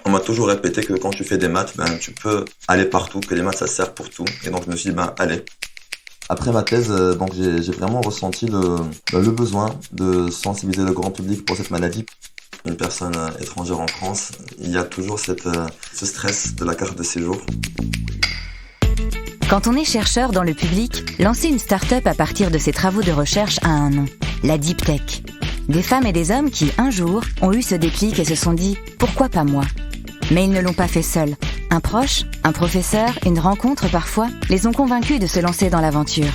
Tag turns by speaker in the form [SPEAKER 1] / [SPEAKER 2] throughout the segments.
[SPEAKER 1] On m'a toujours répété que quand tu fais des maths, tu peux aller partout, que les maths ça sert pour tout. Et donc je me suis dit, allez. Après ma thèse, donc j'ai vraiment ressenti le besoin de sensibiliser le grand public pour cette maladie. Une personne étrangère en France, il y a toujours ce stress de la carte de séjour.
[SPEAKER 2] Quand on est chercheur dans le public, lancer une start-up à partir de ses travaux de recherche a un nom, la Deep Tech. Des femmes et des hommes qui, un jour, ont eu ce déclic et se sont dit « Pourquoi pas moi ?» Mais ils ne l'ont pas fait seuls. Un proche, un professeur, une rencontre parfois, les ont convaincus de se lancer dans l'aventure.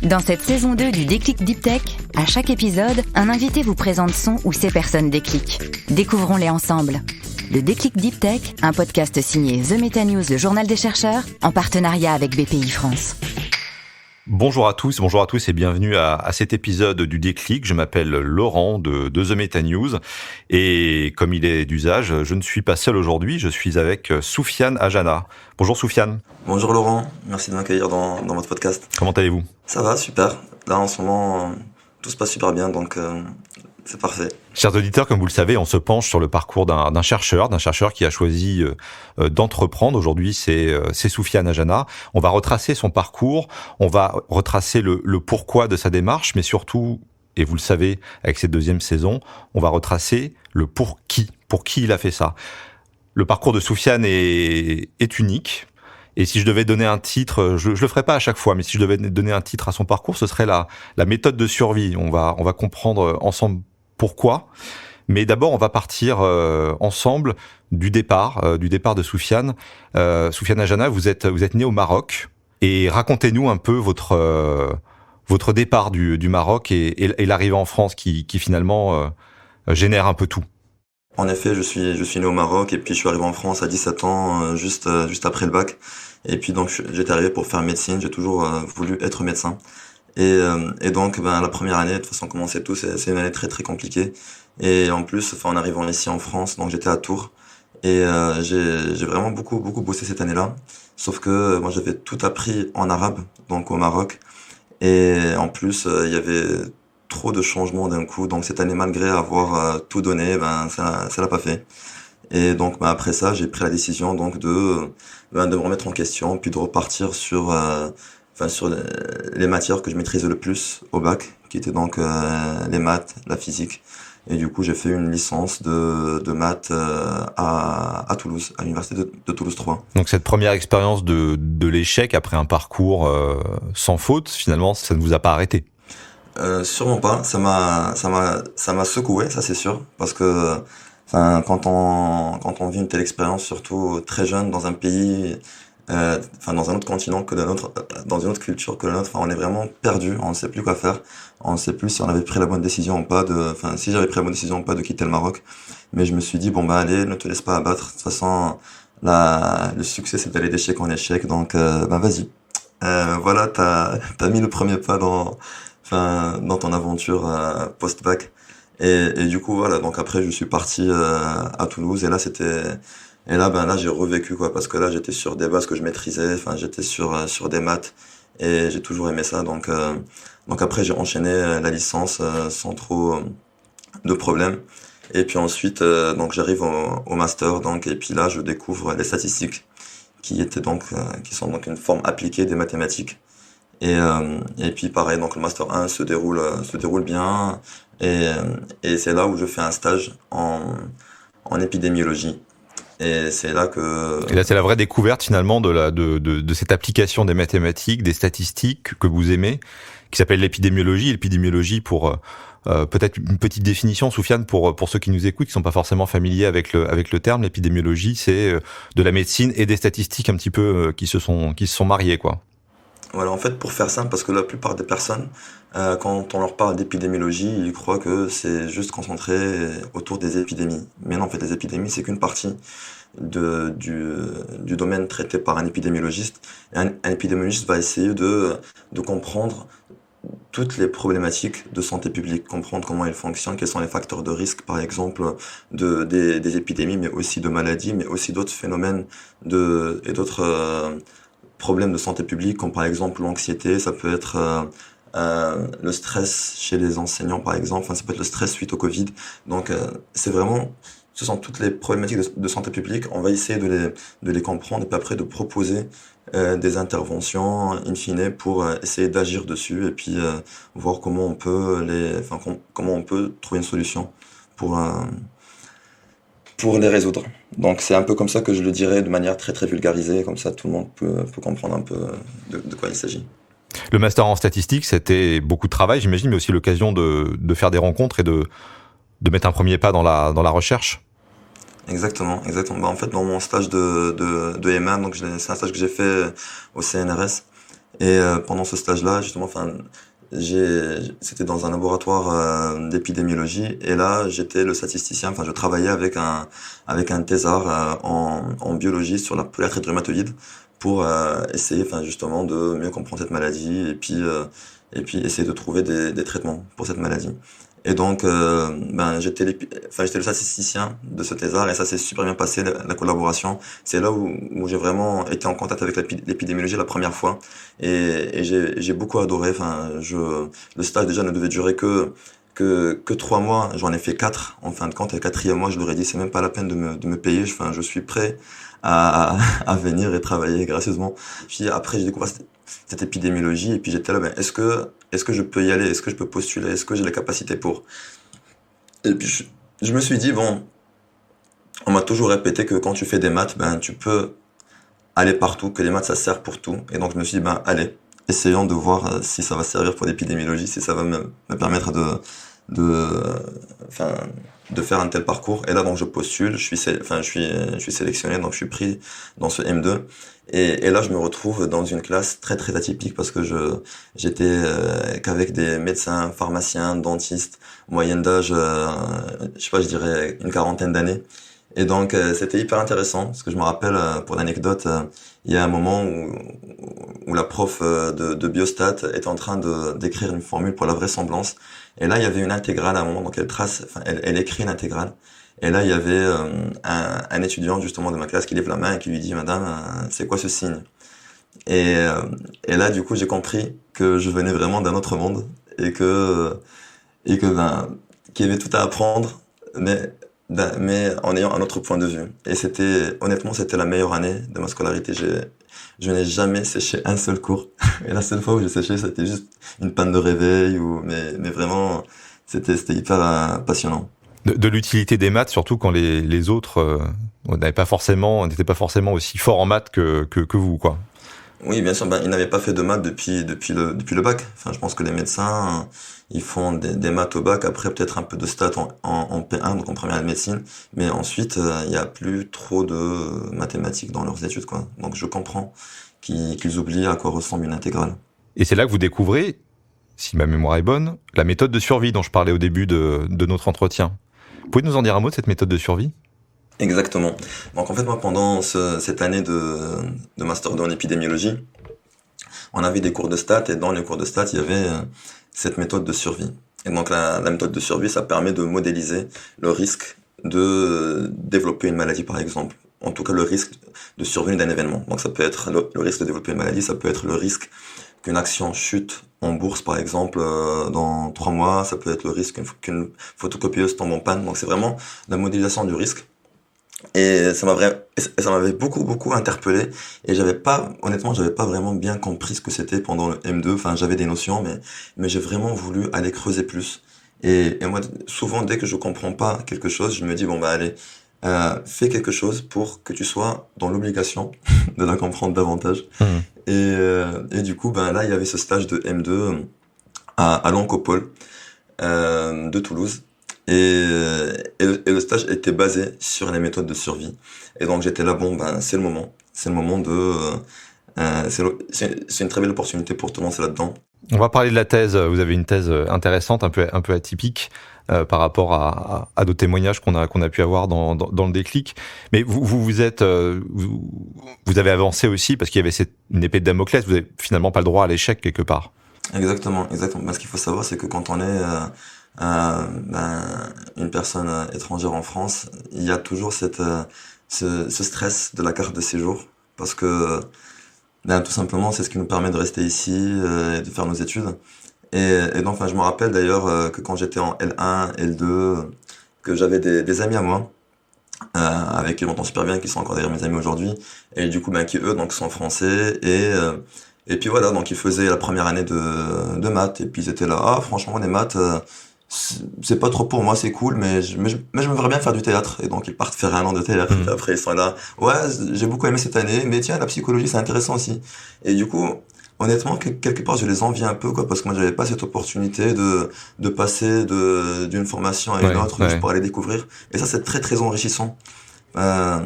[SPEAKER 2] Dans cette saison 2 du Déclic Deep Tech, à chaque épisode, un invité vous présente son ou ses personnes déclic. Découvrons-les ensemble. Le Déclic Deep Tech, un podcast signé The Meta News, le journal des chercheurs, en partenariat avec BPI France.
[SPEAKER 3] Bonjour à tous et bienvenue à cet épisode du Déclic. Je m'appelle Laurent de The Meta News et comme il est d'usage, je ne suis pas seul aujourd'hui, je suis avec Soufiane Ajana. Bonjour Soufiane.
[SPEAKER 1] Bonjour Laurent, merci de m'accueillir dans votre podcast.
[SPEAKER 3] Comment allez-vous ?
[SPEAKER 1] Ça va, super. Là en ce moment, tout se passe super bien, donc c'est parfait.
[SPEAKER 3] Chers auditeurs, comme vous le savez, on se penche sur le parcours d'un chercheur qui a choisi d'entreprendre. Aujourd'hui, c'est Soufiane Ajana. On va retracer son parcours, on va retracer le pourquoi de sa démarche, mais surtout, et vous le savez, avec cette deuxième saison, on va retracer le pour qui il a fait ça. Le parcours de Soufiane est unique. Et si je devais donner un titre, je le ferai pas à chaque fois, mais si je devais donner un titre à son parcours, ce serait la méthode de survie. On va comprendre ensemble pourquoi. Mais d'abord, on va partir ensemble du départ de Soufiane. Soufiane Ajana, vous êtes né au Maroc. Et racontez-nous un peu votre départ du Maroc et l'arrivée en France qui finalement génère un peu tout.
[SPEAKER 1] En effet, je suis né au Maroc et puis je suis arrivé en France à 17 ans, juste après le bac. Et puis donc j'étais arrivé pour faire médecine, j'ai toujours voulu être médecin. Et donc la première année, de toute façon comme on sait tous, c'est une année très très compliquée. Et en plus, en arrivant ici en France, donc j'étais à Tours et j'ai vraiment beaucoup bossé cette année-là. Sauf que moi j'avais tout appris en arabe, donc au Maroc. Et en plus, il y avait trop de changements d'un coup, donc cette année malgré avoir tout donné, ça l'a pas fait. Et donc après ça, j'ai pris la décision donc de me remettre en question, puis de repartir sur les matières que je maîtrisais le plus au bac, qui étaient donc les maths, la physique. Et du coup, j'ai fait une licence de maths à Toulouse, à l'université de Toulouse 3.
[SPEAKER 3] Donc cette première expérience de l'échec après un parcours sans faute, finalement, ça ne vous a pas arrêté?
[SPEAKER 1] Sûrement pas. Ça m'a secoué, ça c'est sûr, parce que quand on vit une telle expérience, surtout très jeune dans un pays, dans un autre continent que le nôtre, dans une autre culture que le nôtre, on est vraiment perdu, on ne sait plus quoi faire, on ne sait plus si on avait pris la bonne décision ou pas si j'avais pris la bonne décision ou pas de quitter le Maroc. Mais je me suis dit allez, ne te laisse pas abattre. De toute façon, le succès c'est d'aller d'échec en échec, donc vas-y. Voilà, t'as mis le premier pas dans ton aventure post-bac. Et du coup, voilà, donc après, je suis parti à Toulouse, et là, j'ai revécu, quoi, parce que là, j'étais sur des bases que je maîtrisais, j'étais sur des maths, et j'ai toujours aimé ça, donc après, j'ai enchaîné la licence sans trop de problèmes. Et puis ensuite, donc j'arrive au master, donc, et puis là, je découvre les statistiques, qui sont donc une forme appliquée des mathématiques. Et puis pareil, donc le master 1 se déroule bien, et c'est là où je fais un stage en épidémiologie. Et c'est là
[SPEAKER 3] c'est la vraie découverte finalement de cette application des mathématiques, des statistiques que vous aimez, qui s'appelle l'épidémiologie. L'épidémiologie, pour peut-être une petite définition, Soufiane, pour ceux qui nous écoutent, qui sont pas forcément familiers avec le terme. L'épidémiologie, c'est de la médecine et des statistiques un petit peu qui se sont mariées, quoi.
[SPEAKER 1] Voilà, en fait, pour faire simple, parce que la plupart des personnes, quand on leur parle d'épidémiologie, ils croient que c'est juste concentré autour des épidémies. Mais non, en fait, les épidémies, c'est qu'une partie du domaine traité par un épidémiologiste. Et un épidémiologiste va essayer de comprendre toutes les problématiques de santé publique, comprendre comment elles fonctionnent, quels sont les facteurs de risque, par exemple, des épidémies, mais aussi de maladies, mais aussi d'autres phénomènes et d'autres problèmes de santé publique, comme par exemple l'anxiété, ça peut être le stress chez les enseignants, par exemple, ça peut être le stress suite au Covid. Donc, ce ce sont toutes les problématiques de santé publique. On va essayer de les comprendre et puis après de proposer des interventions in fine pour essayer d'agir dessus et puis voir comment on peut comment on peut trouver une solution pour les résoudre. Donc c'est un peu comme ça que je le dirais de manière très très vulgarisée, comme ça tout le monde peut comprendre un peu de quoi il s'agit.
[SPEAKER 3] Le master en statistique, c'était beaucoup de travail, j'imagine, mais aussi l'occasion de faire des rencontres et de mettre un premier pas dans la recherche.
[SPEAKER 1] Exactement. Bah, en fait, dans mon stage de M1, donc c'est un stage que j'ai fait au CNRS. Et pendant ce stage-là, justement, c'était dans un laboratoire d'épidémiologie. Et là, j'étais le statisticien. Enfin, je travaillais avec un thésard en biologie sur la polyarthrite rhumatoïde pour essayer, enfin, justement, de mieux comprendre cette maladie et puis essayer de trouver des traitements pour cette maladie. Et donc, j'étais le statisticien de ce thésard et ça s'est super bien passé, la collaboration. C'est là où j'ai vraiment été en contact avec l'épidémiologie la première fois et j'ai beaucoup adoré. Le stage déjà ne devait durer que 3 mois. J'en ai fait 4 en fin de compte. Et le 4e mois, je leur ai dit, c'est même pas la peine de me payer. Je suis prêt à venir et travailler gracieusement. Puis après, j'ai découvert cette épidémiologie et puis j'étais là, est-ce que je peux y aller? Est-ce que je peux postuler? Est-ce que j'ai les capacités pour? Et puis je me suis dit, bon, on m'a toujours répété que quand tu fais des maths, tu peux aller partout, que les maths ça sert pour tout. Et donc je me suis dit, allez, essayons de voir si ça va servir pour l'épidémiologie, si ça va me permettre de faire un tel parcours. Et là, donc, je postule, je suis sélectionné, donc je suis pris dans ce M2. Et là, je me retrouve dans une classe très, très atypique parce que j'étais qu'avec des médecins, pharmaciens, dentistes, moyenne d'âge, je dirais une 40aine d'années. Et donc, c'était hyper intéressant parce que je me rappelle, pour l'anecdote, il y a un moment où la prof de biostat était en train d'écrire une formule pour la vraisemblance. Et là, il y avait une intégrale à un moment, donc elle écrit une intégrale. Et là, il y avait un étudiant justement de ma classe qui lève la main et qui lui dit, Madame, c'est quoi ce signe? Et là, du coup, j'ai compris que je venais vraiment d'un autre monde et qu'il y avait tout à apprendre, mais en ayant un autre point de vue. Et honnêtement, c'était la meilleure année de ma scolarité. Je n'ai jamais séché un seul cours. Et la seule fois où j'ai séché, c'était juste une panne de réveil mais vraiment, c'était hyper passionnant.
[SPEAKER 3] De l'utilité des maths, surtout quand les autres n'étaient pas forcément aussi forts en maths que vous, quoi.
[SPEAKER 1] Oui, bien sûr, ils n'avaient pas fait de maths depuis le bac. Enfin, je pense que les médecins, ils font des maths au bac, après peut-être un peu de stats en P1, donc en première année de médecine, mais ensuite, il n'y a plus trop de mathématiques dans leurs études, quoi. Donc je comprends qu'ils oublient à quoi ressemble une intégrale.
[SPEAKER 3] Et c'est là que vous découvrez, si ma mémoire est bonne, la méthode de survie dont je parlais au début de notre entretien. Vous pouvez nous en dire un mot de cette méthode de survie ?
[SPEAKER 1] Exactement. Donc en fait, moi, pendant cette année de Master 2 en épidémiologie, on avait des cours de stats, et dans les cours de stats, il y avait cette méthode de survie. Et donc la méthode de survie, ça permet de modéliser le risque de développer une maladie, par exemple. En tout cas, le risque de survenue d'un événement. Donc ça peut être le risque de développer une maladie, ça peut être le risque qu'une action chute en bourse, par exemple, dans 3 mois. Ça peut être le risque qu'une photocopieuse tombe en panne. Donc c'est vraiment la modélisation du risque. Et ça m'avait beaucoup interpellé. Et honnêtement, j'avais pas vraiment bien compris ce que c'était pendant le M2. Enfin, j'avais des notions, mais j'ai vraiment voulu aller creuser plus. Et moi, souvent, dès que je comprends pas quelque chose, je me dis, allez, fais quelque chose pour que tu sois dans l'obligation de la comprendre davantage. Et du coup, là, il y avait ce stage de M2 à l'Oncopole de Toulouse. Et le stage était basé sur les méthodes de survie. Et donc j'étais là, c'est le moment. C'est le moment c'est une très belle opportunité pour te lancer là-dedans.
[SPEAKER 3] On va parler de la thèse. Vous avez une thèse intéressante, un peu atypique par rapport à d'autres témoignages qu'on a pu avoir dans le déclic. Mais vous avez avancé aussi parce qu'il y avait une épée de Damoclès. Vous avez finalement pas le droit à l'échec quelque part.
[SPEAKER 1] Exactement. Ce qu'il faut savoir, c'est que quand on est une personne étrangère en France, il y a toujours ce stress de la carte de séjour parce que tout simplement c'est ce qui nous permet de rester ici et de faire nos études et donc je me rappelle d'ailleurs que quand j'étais en L1, L2 que j'avais des amis à moi avec qui je m'entends super bien, qui sont encore d'ailleurs mes amis aujourd'hui, et du coup, qui eux, donc, sont français, et puis voilà, donc ils faisaient la première année de maths, et puis ils étaient là, ah, franchement, les maths, c'est pas trop pour moi, c'est cool, mais je me verrais bien faire du théâtre, et donc ils partent faire un an de théâtre, et après ils sont là, ouais, j'ai beaucoup aimé cette année, mais tiens, la psychologie, c'est intéressant aussi. Et du coup, honnêtement, quelque part, je les envie un peu, quoi, parce que moi, j'avais pas cette opportunité de passer d'une formation à une
[SPEAKER 3] Ouais,
[SPEAKER 1] autre, juste
[SPEAKER 3] ouais.
[SPEAKER 1] pour aller découvrir. Et ça, c'est très, très enrichissant. Euh,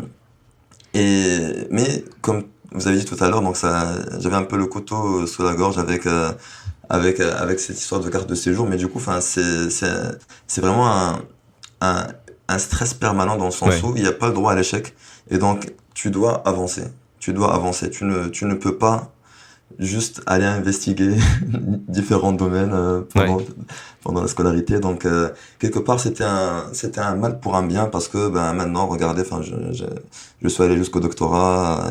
[SPEAKER 1] mais comme vous avez dit tout à l'heure, donc ça, j'avais un peu le couteau sous la gorge avec cette histoire de carte de séjour, mais du coup, enfin, c'est vraiment un, un stress permanent dans le sens
[SPEAKER 3] Ouais.
[SPEAKER 1] où il n'y a pas le droit à l'échec. Et donc, tu dois avancer. Tu dois avancer. Tu ne peux pas juste aller investiguer différents domaines
[SPEAKER 3] Ouais.
[SPEAKER 1] pendant la scolarité. Donc quelque part c'était un mal pour un bien parce que ben maintenant regardez, enfin je suis allé jusqu'au doctorat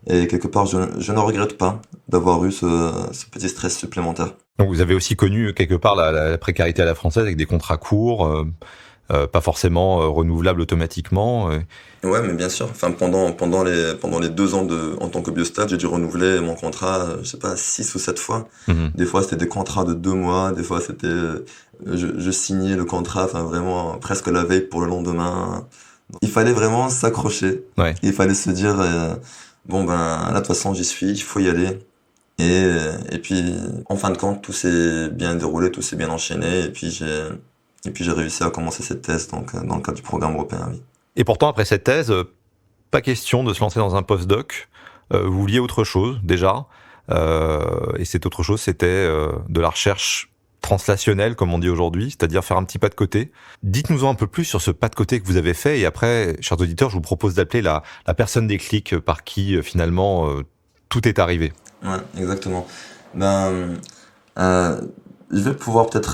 [SPEAKER 1] et quelque part je ne regrette pas d'avoir eu ce petit stress supplémentaire.
[SPEAKER 3] Donc vous avez aussi connu quelque part la précarité à la française avec des contrats courts, pas forcément renouvelables automatiquement.
[SPEAKER 1] Ouais, mais bien sûr. Enfin, pendant les 2 ans en tant que biostat, j'ai dû renouveler mon contrat, je sais pas, 6 ou 7 fois.
[SPEAKER 3] Mhm.
[SPEAKER 1] Des fois, c'était des contrats de 2 mois. Des fois, je signais le contrat, enfin, vraiment, presque la veille pour le lendemain. Il fallait vraiment s'accrocher.
[SPEAKER 3] Ouais.
[SPEAKER 1] Il fallait se dire, bon, ben, là, de toute façon, j'y suis, il faut y aller. Et puis, en fin de compte, tout s'est bien déroulé, tout s'est bien enchaîné. Et puis, j'ai réussi à commencer cette thèse, donc, dans le cadre du programme européen, oui.
[SPEAKER 3] Et pourtant, après cette thèse, pas question de se lancer dans un postdoc. Vous vouliez autre chose déjà, et cette autre chose, c'était de la recherche translationnelle, comme on dit aujourd'hui, c'est-à-dire faire un petit pas de côté. Dites-nous-en un peu plus sur ce pas de côté que vous avez fait, et après, chers auditeurs, je vous propose d'appeler la personne déclic par qui finalement tout est arrivé.
[SPEAKER 1] Ouais, exactement. Ben, euh, je vais pouvoir peut-être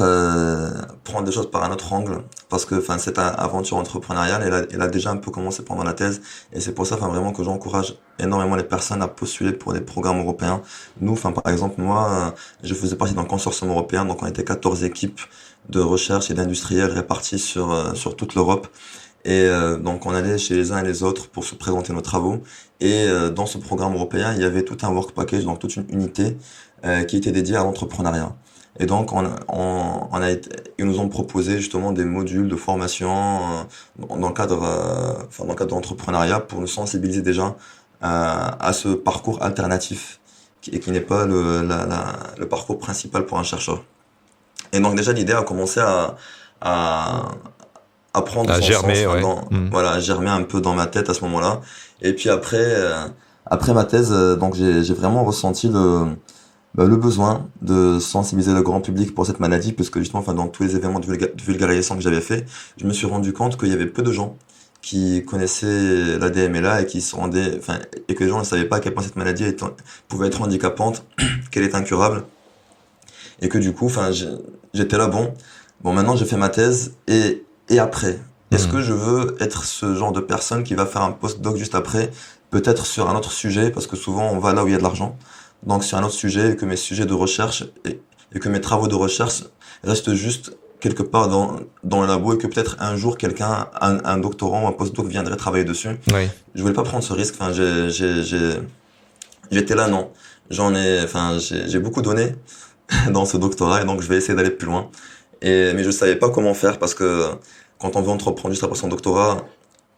[SPEAKER 1] prendre des choses par un autre angle, parce que enfin cette aventure entrepreneuriale, elle a déjà un peu commencé pendant la thèse, et c'est pour ça, enfin vraiment que j'encourage énormément les personnes à postuler pour des programmes européens. Nous, enfin par exemple moi, je faisais partie d'un consortium européen, donc on était 14 équipes de recherche et d'industriels réparties sur toute l'Europe. Et donc on allait chez les uns et les autres pour se présenter nos travaux. Et dans ce programme européen, il y avait tout un work package, donc toute une unité qui était dédiée à l'entrepreneuriat. Et donc ils nous ont proposé justement des modules de formation dans le cadre, enfin dans le cadre de l'entrepreneuriat pour nous sensibiliser déjà à ce parcours alternatif et qui n'est pas le parcours principal pour un chercheur. Et donc déjà l'idée a commencé à à prendre
[SPEAKER 3] À
[SPEAKER 1] son sens,
[SPEAKER 3] germer,
[SPEAKER 1] enfin,
[SPEAKER 3] ouais. Mhm.
[SPEAKER 1] voilà, germer un peu dans ma tête à ce moment-là. Et puis après ma thèse, donc j'ai vraiment ressenti le besoin de sensibiliser le grand public pour cette maladie, parce que justement, enfin, dans tous les événements de vulgarisation que j'avais fait, je me suis rendu compte qu'il y avait peu de gens qui connaissaient la DMLA et qui se rendaient, enfin, et que les gens ne savaient pas à quel point cette maladie pouvait être handicapante, qu'elle est incurable, et que du coup, enfin, j'étais là, bon, maintenant j'ai fait ma thèse, et après, est-ce
[SPEAKER 3] Mhm.
[SPEAKER 1] que je veux être ce genre de personne qui va faire un post-doc juste après, peut-être sur un autre sujet, parce que souvent on va là où il y a de l'argent, donc sur un autre sujet, et que mes sujets de recherche et que mes travaux de recherche restent juste quelque part dans le labo, et que peut-être un jour quelqu'un, un doctorant ou un post-doc viendrait travailler dessus.
[SPEAKER 3] Oui.
[SPEAKER 1] Je voulais pas prendre ce risque, enfin, j'étais là, non. Enfin, j'ai beaucoup donné dans ce doctorat, et donc je vais essayer d'aller plus loin. Mais je savais pas comment faire, parce que quand on veut entreprendre juste après son doctorat,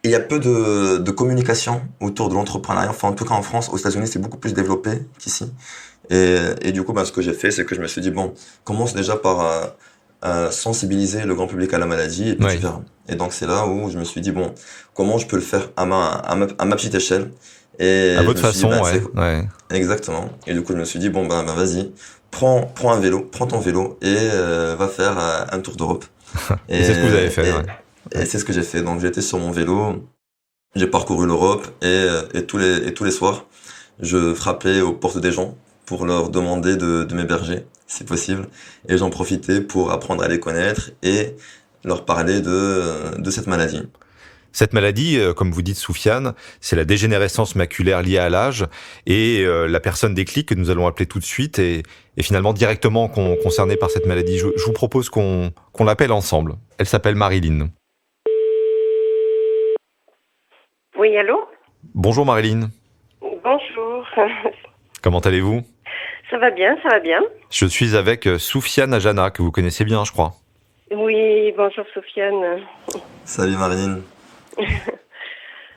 [SPEAKER 1] il y a peu de communication autour de l'entrepreneuriat. Enfin, en tout cas en France, aux États-Unis, c'est beaucoup plus développé qu'ici. Et du coup, ce que j'ai fait, c'est que je me suis dit, bon, commence déjà par sensibiliser le grand public à la maladie, et puis tu
[SPEAKER 3] Oui.
[SPEAKER 1] verras. Et donc c'est là où je me suis dit, bon, comment je peux le faire à ma petite échelle.
[SPEAKER 3] À
[SPEAKER 1] Et je
[SPEAKER 3] votre
[SPEAKER 1] me suis dit,
[SPEAKER 3] façon,
[SPEAKER 1] ben,
[SPEAKER 3] ouais. Ouais.
[SPEAKER 1] exactement. Et du coup, je me suis dit, bon, ben vas-y, prends un vélo, prends ton vélo, et va faire un tour d'Europe.
[SPEAKER 3] Et c'est ce que vous avez
[SPEAKER 1] Et,
[SPEAKER 3] fait,
[SPEAKER 1] et,
[SPEAKER 3] ouais.
[SPEAKER 1] et c'est ce que j'ai fait. Donc j'étais sur mon vélo, j'ai parcouru l'Europe, et tous les soirs, je frappais aux portes des gens pour leur demander de m'héberger, si possible. Et j'en profitais pour apprendre à les connaître et leur parler de cette maladie.
[SPEAKER 3] Cette maladie, comme vous dites, Soufiane, c'est la dégénérescence maculaire liée à l'âge, et la personne déclic que nous allons appeler tout de suite est finalement directement concernée par cette maladie. Je vous propose qu'on l'appelle ensemble. Elle s'appelle Marilyn.
[SPEAKER 4] Oui, allô?
[SPEAKER 3] Bonjour Marilyn,
[SPEAKER 4] Bonjour.
[SPEAKER 3] comment allez-vous?
[SPEAKER 4] Ça va bien, ça va bien.
[SPEAKER 3] Je suis avec Soufiane Ajana, que vous connaissez bien, je crois.
[SPEAKER 4] Oui, bonjour Sofiane.
[SPEAKER 1] Salut Marilyn.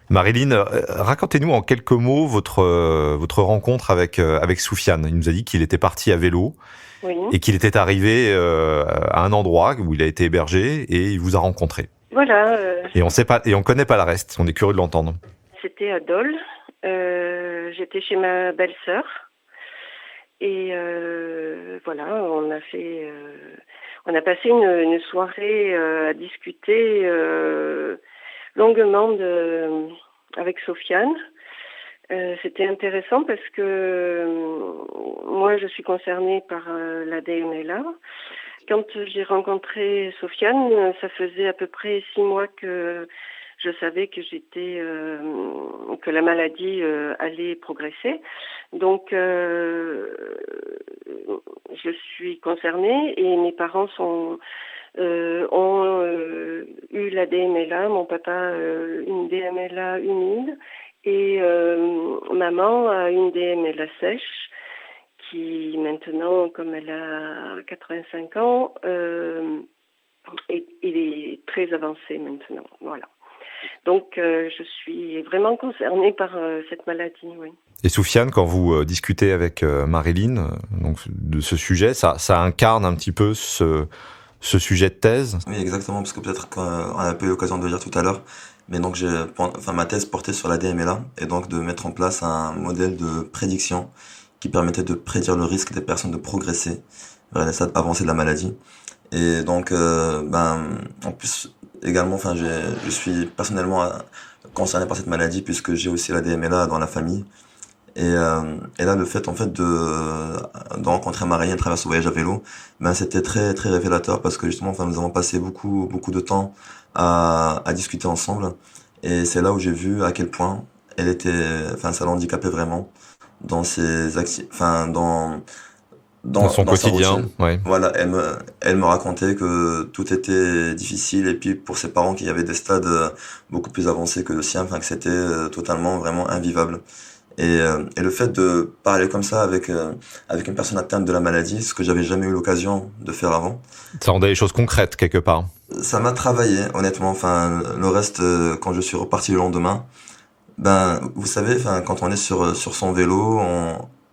[SPEAKER 3] Marilyn, racontez-nous en quelques mots votre rencontre avec Soufiane. Il nous a dit qu'il était parti à vélo
[SPEAKER 4] Oui.
[SPEAKER 3] et qu'il était arrivé à un endroit où il a été hébergé et il vous a rencontré.
[SPEAKER 4] Voilà,
[SPEAKER 3] Et on connaît pas le reste. On est curieux de l'entendre.
[SPEAKER 4] c'était à Dole. J'étais chez ma belle-sœur. Et voilà, on a passé une soirée à discuter longuement avec Sofiane. C'était intéressant parce que moi, je suis concernée par la DMLA. Quand j'ai rencontré Sofiane, ça faisait à peu près 6 mois que je savais que que la maladie allait progresser. Donc, je suis concernée et mes parents ont eu la DMLA, mon papa une DMLA humide et maman a une DMLA sèche qui maintenant, comme elle a 85 ans, il est très avancé maintenant. Voilà. Donc, je suis vraiment concernée par cette maladie, oui.
[SPEAKER 3] Et Soufiane, quand vous discutez avec Marilyn donc de ce sujet, ça incarne un petit peu ce sujet de thèse?
[SPEAKER 1] Oui, exactement, parce que peut-être qu'on a pas eu l'occasion de le dire tout à l'heure, mais donc ma thèse portait sur la DMLA et donc de mettre en place un modèle de prédiction qui permettait de prédire le risque des personnes de progresser vers les stades avancés de la maladie. Et donc, en plus, également, je suis personnellement concerné par cette maladie puisque j'ai aussi la DMLA dans la famille. Et là, le fait, en fait, de rencontrer Marilyn à travers ce voyage à vélo, c'était très, très révélateur parce que justement, nous avons passé beaucoup, beaucoup de temps à discuter ensemble. Et c'est là où j'ai vu à quel point ça l'handicapait vraiment dans ses
[SPEAKER 3] Dans son
[SPEAKER 1] dans sa
[SPEAKER 3] quotidien,
[SPEAKER 1] routine.
[SPEAKER 3] ouais.
[SPEAKER 1] Voilà, elle me racontait que tout était difficile et puis pour ses parents qui avaient des stades beaucoup plus avancés que le sien, que c'était totalement vraiment invivable. Et le fait de parler comme ça avec une personne atteinte de la maladie, ce que j'avais jamais eu l'occasion de faire avant,
[SPEAKER 3] Ça rendait les choses concrètes quelque part.
[SPEAKER 1] ça m'a travaillé honnêtement. Le reste, quand je suis reparti le lendemain, vous savez, quand on est sur son vélo,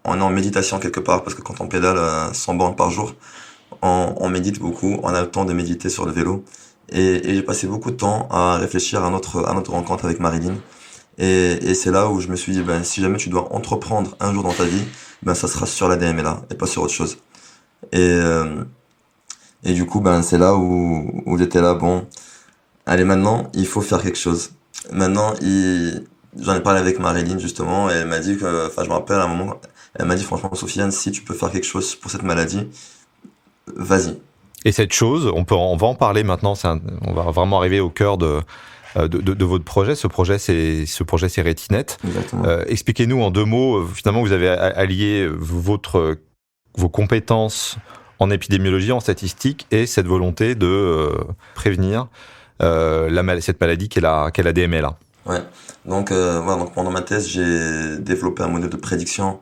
[SPEAKER 1] on est en méditation quelque part parce que quand on pédale 100 bornes par jour, on médite beaucoup, on a le temps de méditer sur le vélo. Et j'ai passé beaucoup de temps à réfléchir à notre rencontre avec Marilyn. Et c'est là où je me suis dit, si jamais tu dois entreprendre un jour dans ta vie, ça sera sur la DMLA et pas sur autre chose. Et du coup, c'est là où j'étais là, bon, allez, maintenant, il faut faire quelque chose. Maintenant, j'en ai parlé avec Marilyn, justement, et elle m'a dit je me rappelle à un moment, elle m'a dit, franchement, Sofiane, si tu peux faire quelque chose pour cette maladie, vas-y.
[SPEAKER 3] Et cette chose, on va en parler maintenant, on va vraiment arriver au cœur de votre projet. Ce projet, c'est Retinette. Expliquez-nous en 2 mots, finalement, vous avez allié vos compétences en épidémiologie, en statistique, et cette volonté de prévenir cette maladie qu'est la DMLA.
[SPEAKER 1] Ouais. Donc pendant ma thèse, j'ai développé un modèle de prédiction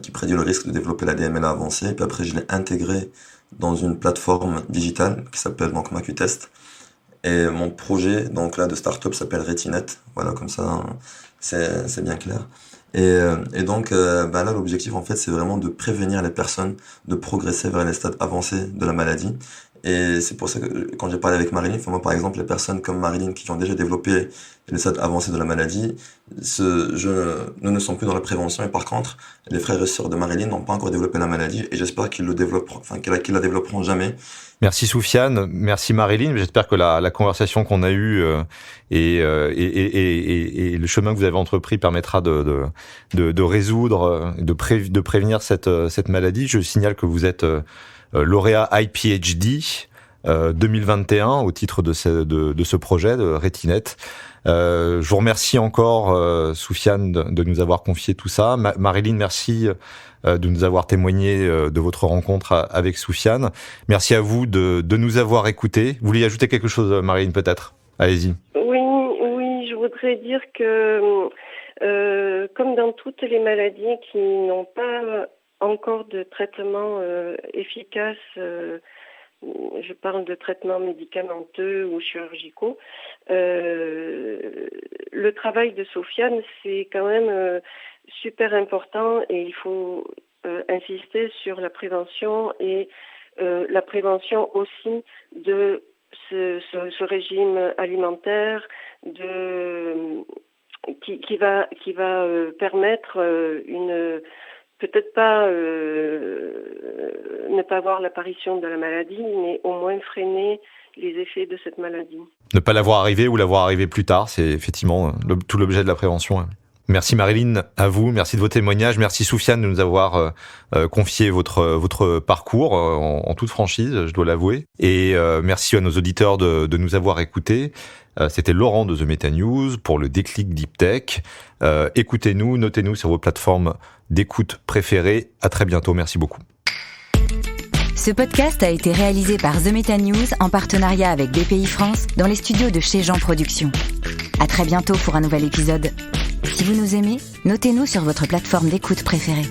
[SPEAKER 1] qui prédit le risque de développer la DMLA avancée. Puis après, je l'ai intégré dans une plateforme digitale qui s'appelle donc MacuTest. Et mon projet donc là de start-up s'appelle Retinette. Voilà, comme ça, c'est bien clair. Et donc là, l'objectif en fait, c'est vraiment de prévenir les personnes de progresser vers les stades avancés de la maladie. Et c'est pour ça que quand j'ai parlé avec Marilyn, moi par exemple, les personnes comme Marilyn qui ont déjà développé les stades avancés de la maladie, nous ne sommes plus dans la prévention. Et par contre, les frères et sœurs de Marilyn n'ont pas encore développé la maladie et j'espère qu'ils qu'ils la développeront jamais.
[SPEAKER 3] Merci Soufiane, merci Marilyn. J'espère que la conversation qu'on a eue et le chemin que vous avez entrepris permettra de résoudre, de prévenir cette maladie. Je signale que vous êtes lauréat iPhD 2021 au titre de ce projet de Retinette. Je vous remercie encore, Soufiane, de nous avoir confié tout ça. Marilyn, merci de nous avoir témoigné de votre rencontre avec Soufiane. Merci à vous de nous avoir écoutés. Vous vouliez ajouter quelque chose, Marilyn, peut-être? Allez-y.
[SPEAKER 4] Oui, je voudrais dire que, comme dans toutes les maladies qui n'ont pas encore de traitement efficace, je parle de traitements médicamenteux ou chirurgicaux, le travail de Sofiane, c'est quand même super important et il faut insister sur la prévention et la prévention aussi de ce régime alimentaire qui va permettre peut-être pas ne pas voir l'apparition de la maladie, mais au moins freiner les effets de cette maladie.
[SPEAKER 3] Ne pas l'avoir arrivé ou l'avoir arrivé plus tard, c'est effectivement tout l'objet de la prévention. Merci Marilyn, à vous, merci de vos témoignages, merci Soufiane de nous avoir confié votre parcours en toute franchise, je dois l'avouer, et merci à nos auditeurs de nous avoir écoutés. C'était Laurent de The Meta News pour le déclic Deep Tech. Écoutez-nous, notez-nous sur vos plateformes d'écoute préférées. À très bientôt, merci beaucoup.
[SPEAKER 2] Ce podcast a été réalisé par The Meta News en partenariat avec BPI France dans les studios de Chez Jean Productions. À très bientôt pour un nouvel épisode. Si vous nous aimez, notez-nous sur votre plateforme d'écoute préférée.